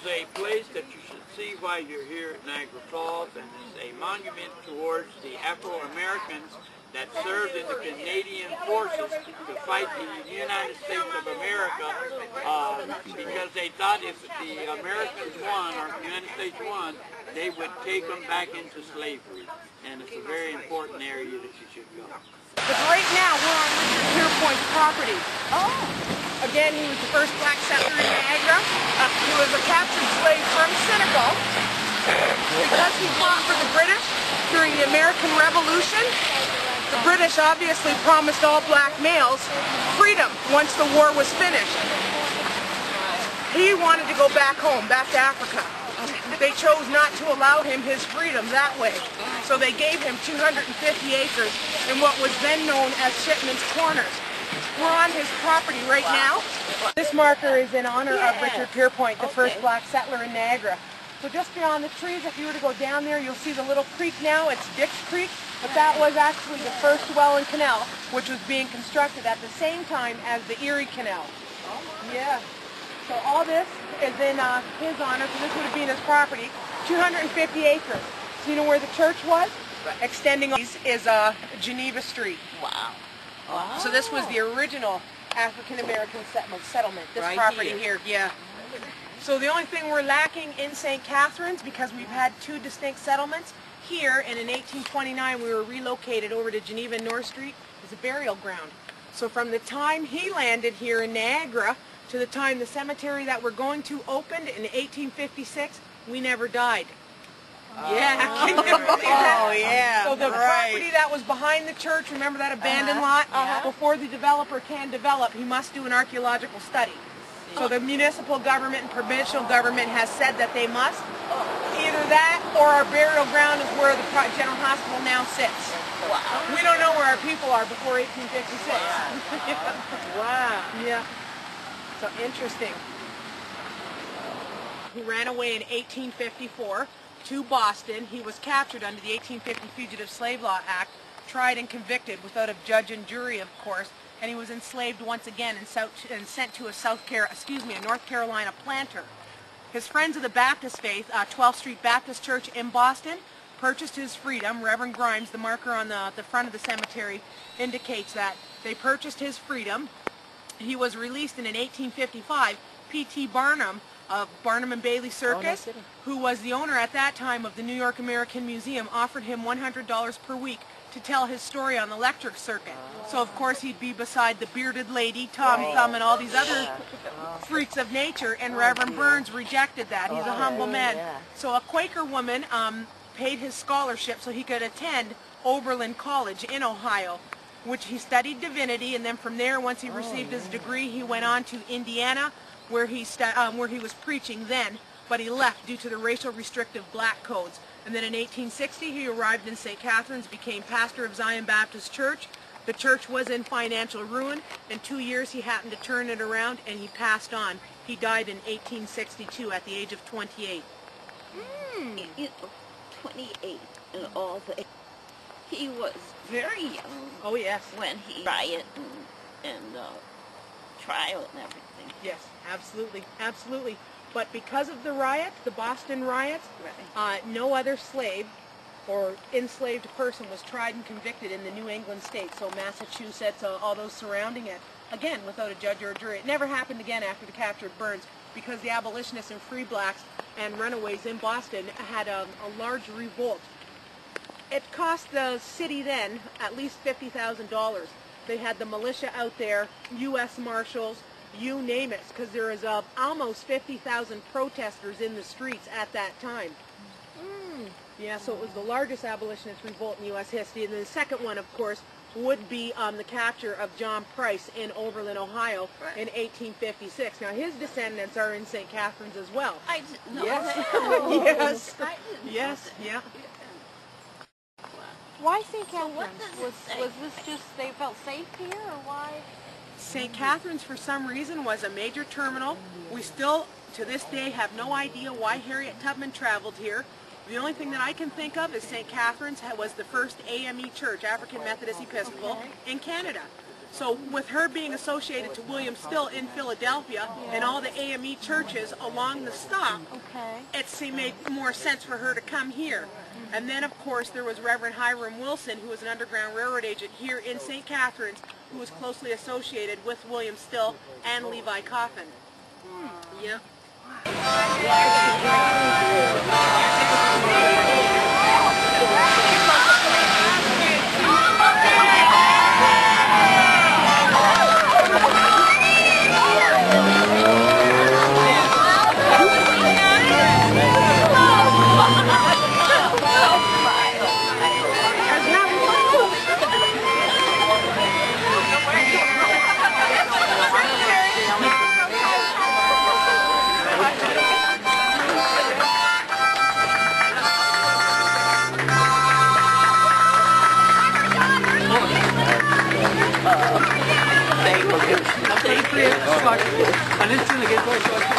a place that you should see while you're here at Niagara Falls, and it's a monument towards the Afro-Americans that served in the Canadian forces to fight the United States of America because they thought if the Americans won, or the United States won, they would take them back into slavery. And it's a very important area that you should go. But right now, we're on Richard Pierpoint's property. Oh. Again, he was the first black settler in Niagara. He was a captured slave from Senegal. Because he fought for the British during the American Revolution, the British obviously promised all black males freedom once the war was finished. He wanted to go back home, back to Africa. They chose not to allow him his freedom that way. So they gave him 250 acres in what was then known as Shipman's Corners. We're on his property right now. This marker is in honor of Richard Pierpoint, the first black settler in Niagara. So just beyond the trees, if you were to go down there, you'll see the little creek now. It's Dick's Creek, but that was actually the first Welland Canal, which was being constructed at the same time as the Erie Canal. Yeah. So all this is in his honor, so this would have been his property, 250 acres. So you know where the church was? Extending is Geneva Street. Wow. Wow. So this was the original African-American settlement, this right property here. Yeah. So the only thing we're lacking in St. Catharines, because we've had two distinct settlements, here and in 1829 we were relocated over to Geneva and North Street, is a burial ground. So from the time he landed here in Niagara to the time the cemetery that we're going to opened in 1856, we never died. Yeah, can you believe that? Oh, yeah. So the property that was behind the church, remember that abandoned lot? Before the developer can develop, he must do an archaeological study. So the municipal government and provincial government has said that they must. Either that or our burial ground is where the General Hospital now sits. Wow. We don't know where our people are before 1856. Wow. Yeah. So interesting. He ran away in 1854 to Boston. He was captured under the 1850 Fugitive Slave Law Act, tried and convicted without a judge and jury, of course, and he was enslaved once again and sent to a North Carolina planter. His friends of the Baptist faith, 12th Street Baptist Church in Boston, purchased his freedom. Reverend Grimes, the marker on the front of the cemetery, indicates that they purchased his freedom. He was released, and in 1855, P.T. Barnum of Barnum and Bailey Circus, who was the owner at that time of the New York American Museum, offered him $100 per week to tell his story on the electric circuit. So of course he'd be beside the bearded lady, Tom Thumb, and all these other freaks of nature, and Reverend Burns rejected that. He's a humble man. So a Quaker woman paid his scholarship so he could attend Oberlin College in Ohio, which he studied divinity, and then from there, once he received his degree, he went on to Indiana, where he was preaching then, but he left due to the racial restrictive black codes. And then in 1860, he arrived in St. Catharines, became pastor of Zion Baptist Church. The church was in financial ruin. In 2 years, he happened to turn it around, and he passed on. He died in 1862 at the age of 28. 28 and all that. He was very young. Oh, yes. When he riot and trial and everything. Yes, absolutely, absolutely. But because of the riots, the Boston riots, no other slave or enslaved person was tried and convicted in the New England states. So Massachusetts, all those surrounding it, again, without a judge or a jury. It never happened again after the capture of Burns, because the abolitionists and free blacks and runaways in Boston had a large revolt. It cost the city then at least $50,000. They had the militia out there, U.S. Marshals, you name it, because there was almost 50,000 protesters in the streets at that time. Yeah, so it was the largest abolitionist revolt in U.S. history. And then the second one, of course, would be the capture of John Price in Oberlin, Ohio in 1856. Now, his descendants are in St. Catharines as well. I didn't know that. Yes. Yes, yeah. Why St. Catharines? Was this just they felt safe here, or why? St. Catharines, for some reason, was a major terminal. We still, to this day, have no idea why Harriet Tubman traveled here. The only thing that I can think of is St. Catharines was the first AME church, African Methodist Episcopal, in Canada. So with her being associated to William Still in Philadelphia and all the AME churches along the stop, it made more sense for her to come here. And then, of course, there was Reverend Hiram Wilson, who was an Underground Railroad agent here in St. Catharines, who was closely associated with William Still and Levi Coffin. Yep. Thank you.